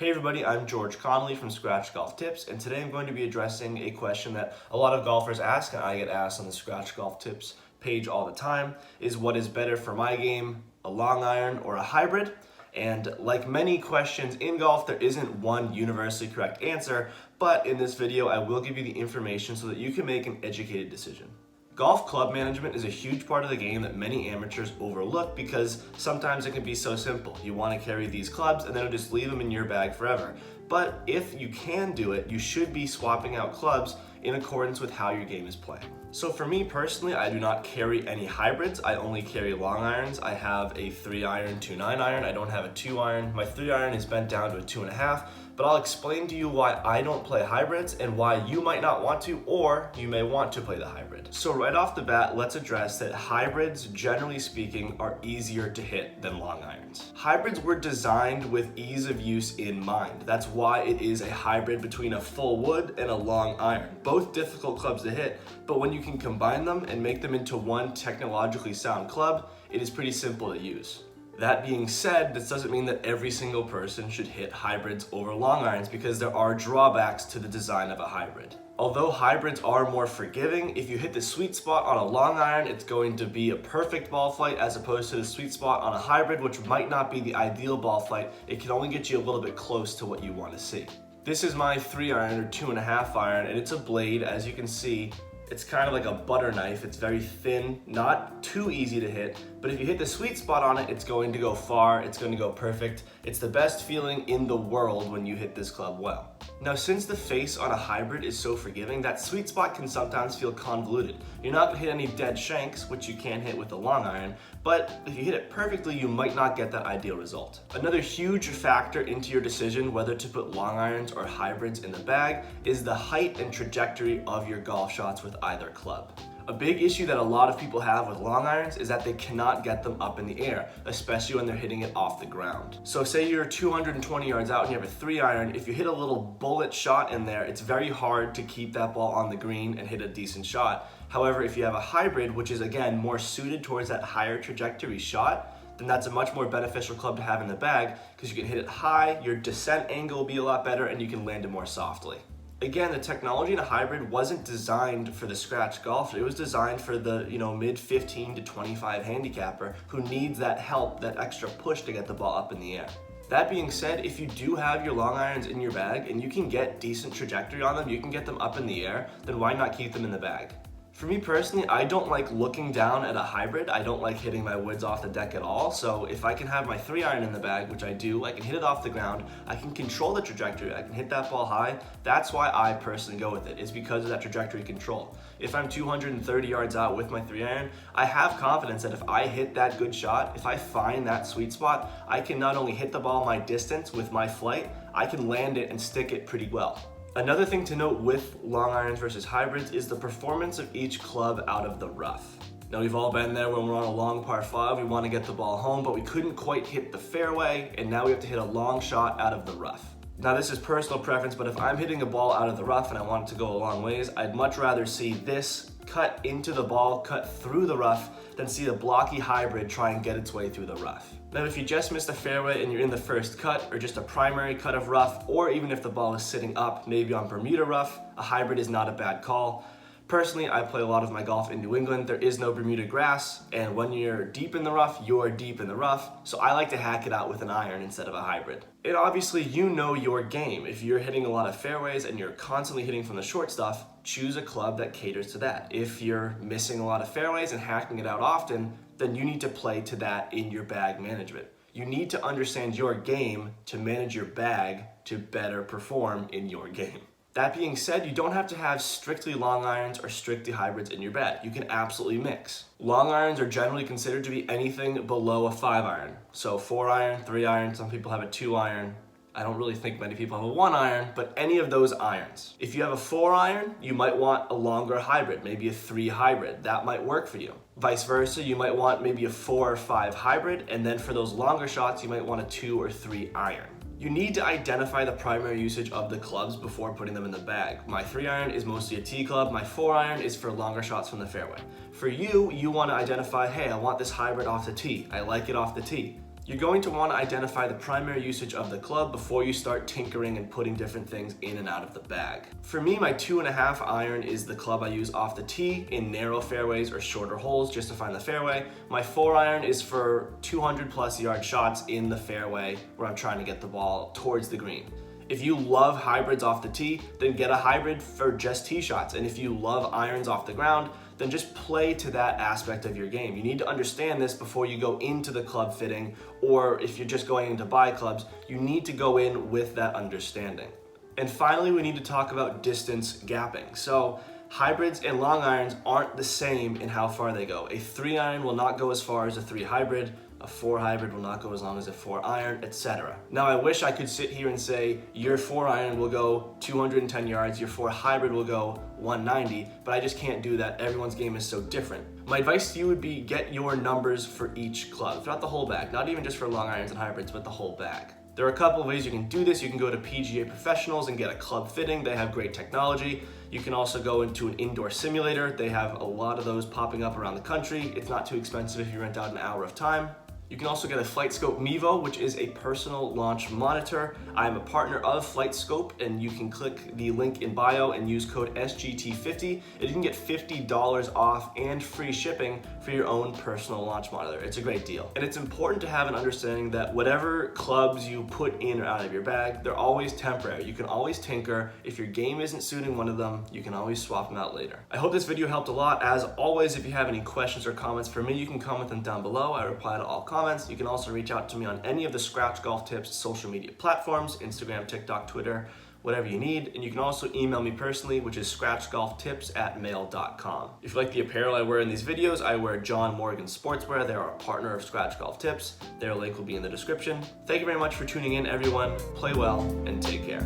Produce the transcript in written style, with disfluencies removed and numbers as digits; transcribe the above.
Hey everybody, I'm George Connolly from Scratch Golf Tips, and today I'm going to be addressing a question that a lot of golfers ask, and I get asked on the Scratch Golf Tips page all the time, is what is better for my game, a long iron or a hybrid? And like many questions in golf, there isn't one universally correct answer, but in this video I will give you the information so that you can make an educated decision. Golf club management is a huge part of the game that many amateurs overlook because sometimes it can be so simple. You want to carry these clubs and then just leave them in your bag forever. But if you can do it, you should be swapping out clubs in accordance with how your game is playing. So for me personally, I do not carry any hybrids. I only carry long irons. I have a 3-iron to 9-iron. I don't have a 2-iron. My 3-iron is bent down to a 2.5. But I'll explain to you why I don't play hybrids and why you might not want to, or you may want to play the hybrid. So right off the bat, let's address that hybrids, generally speaking, are easier to hit than long irons. Hybrids were designed with ease of use in mind. That's why it is a hybrid between a full wood and a long iron. Both difficult clubs to hit, but when you can combine them and make them into one technologically sound club, it is pretty simple to use. That being said, this doesn't mean that every single person should hit hybrids over long irons because there are drawbacks to the design of a hybrid. Although hybrids are more forgiving, if you hit the sweet spot on a long iron, it's going to be a perfect ball flight as opposed to the sweet spot on a hybrid, which might not be the ideal ball flight. It can only get you a little bit close to what you want to see. This is my 3-iron or 2.5 iron, and it's a blade, as you can see. It's kind of like a butter knife. It's very thin, not too easy to hit, but if you hit the sweet spot on it, it's going to go far, it's going to go perfect. It's the best feeling in the world when you hit this club well. Now, since the face on a hybrid is so forgiving, that sweet spot can sometimes feel convoluted. You're not going to hit any dead shanks, which you can hit with a long iron, but if you hit it perfectly, you might not get that ideal result. Another huge factor into your decision whether to put long irons or hybrids in the bag is the height and trajectory of your golf shots with either club. A big issue that a lot of people have with long irons is that they cannot get them up in the air, especially when they're hitting it off the ground. So say you're 220 yards out and you have a 3-iron, if you hit a little bullet shot in there, it's very hard to keep that ball on the green and hit a decent shot. However, if you have a hybrid, which is again more suited towards that higher trajectory shot, then that's a much more beneficial club to have in the bag because you can hit it high, your descent angle will be a lot better, and you can land it more softly. Again, the technology in a hybrid wasn't designed for the scratch golfer. It was designed for the mid 15 to 25 handicapper who needs that help, that extra push to get the ball up in the air. That being said, if you do have your long irons in your bag and you can get decent trajectory on them, you can get them up in the air, then why not keep them in the bag? For me personally, I don't like looking down at a hybrid. I don't like hitting my woods off the deck at all. So if I can have my 3-iron in the bag, which I do, I can hit it off the ground, I can control the trajectory, I can hit that ball high. That's why I personally go with it. It's because of that trajectory control. If I'm 230 yards out with my 3-iron, I have confidence that if I hit that good shot, if I find that sweet spot, I can not only hit the ball my distance with my flight, I can land it and stick it pretty well. Another thing to note with long irons versus hybrids is the performance of each club out of the rough. Now, we've all been there when we're on a long par 5, we want to get the ball home, but we couldn't quite hit the fairway, and now we have to hit a long shot out of the rough. Now, this is personal preference, but if I'm hitting a ball out of the rough and I want it to go a long ways, I'd much rather see this cut into the ball, cut through the rough, than see a blocky hybrid try and get its way through the rough. Now, if you just missed a fairway and you're in the first cut, or just a primary cut of rough, or even if the ball is sitting up, maybe on Bermuda rough, a hybrid is not a bad call. Personally, I play a lot of my golf in New England. There is no Bermuda grass, and when you're deep in the rough, you're deep in the rough, so I like to hack it out with an iron instead of a hybrid. And obviously, you know your game. If you're hitting a lot of fairways and you're constantly hitting from the short stuff, choose a club that caters to that. If you're missing a lot of fairways and hacking it out often, then you need to play to that in your bag management. You need to understand your game to manage your bag to better perform in your game. That being said, you don't have to have strictly long irons or strictly hybrids in your bag. You can absolutely mix. Long irons are generally considered to be anything below a 5-iron. So 4-iron, 3-iron, some people have a 2-iron. I don't really think many people have a 1-iron, but any of those irons. If you have a 4-iron, you might want a longer hybrid, maybe a 3 hybrid. That might work for you. Vice versa, you might want maybe a 4 or 5 hybrid, and then for those longer shots, you might want a 2 or 3 iron. You need to identify the primary usage of the clubs before putting them in the bag. My 3-iron is mostly a tee club, my 4-iron is for longer shots from the fairway. For you, you want to identify, hey, I want this hybrid off the tee. I like it off the tee. You're going to want to identify the primary usage of the club before you start tinkering and putting different things in and out of the bag. For me, my 2.5 iron is the club I use off the tee in narrow fairways or shorter holes just to find the fairway. My 4 iron is for 200 plus yard shots in the fairway where I'm trying to get the ball towards the green. If you love hybrids off the tee, then get a hybrid for just tee shots. And if you love irons off the ground, then just play to that aspect of your game. You need to understand this before you go into the club fitting, or if you're just going in to buy clubs, you need to go in with that understanding. And finally, we need to talk about distance gapping. So hybrids and long irons aren't the same in how far they go. A 3 iron will not go as far as a 3 hybrid. A 4 hybrid will not go as long as a 4 iron, etc. Now, I wish I could sit here and say your 4 iron will go 210 yards, your 4 hybrid will go 190, but I just can't do that. Everyone's game is so different. My advice to you would be get your numbers for each club, not the whole bag, not even just for long irons and hybrids, but the whole bag. There are a couple of ways you can do this. You can go to PGA Professionals and get a club fitting. They have great technology. You can also go into an indoor simulator. They have a lot of those popping up around the country. It's not too expensive if you rent out an hour of time. You can also get a FlightScope Mevo, which is a personal launch monitor. I am a partner of FlightScope, and you can click the link in bio and use code SGT50, and you can get $50 off and free shipping for your own personal launch monitor. It's a great deal. And it's important to have an understanding that whatever clubs you put in or out of your bag, they're always temporary. You can always tinker. If your game isn't suiting one of them, you can always swap them out later. I hope this video helped a lot. As always, if you have any questions or comments for me, you can comment them down below. I reply to all comments. You can also reach out to me on any of the Scratch Golf Tips social media platforms, Instagram, TikTok, Twitter, whatever you need. And you can also email me personally, which is scratchgolftips@mail.com. If you like the apparel I wear in these videos, I wear John Morgan Sportswear. They are a partner of Scratch Golf Tips. Their link will be in the description. Thank you very much for tuning in, everyone. Play well and take care.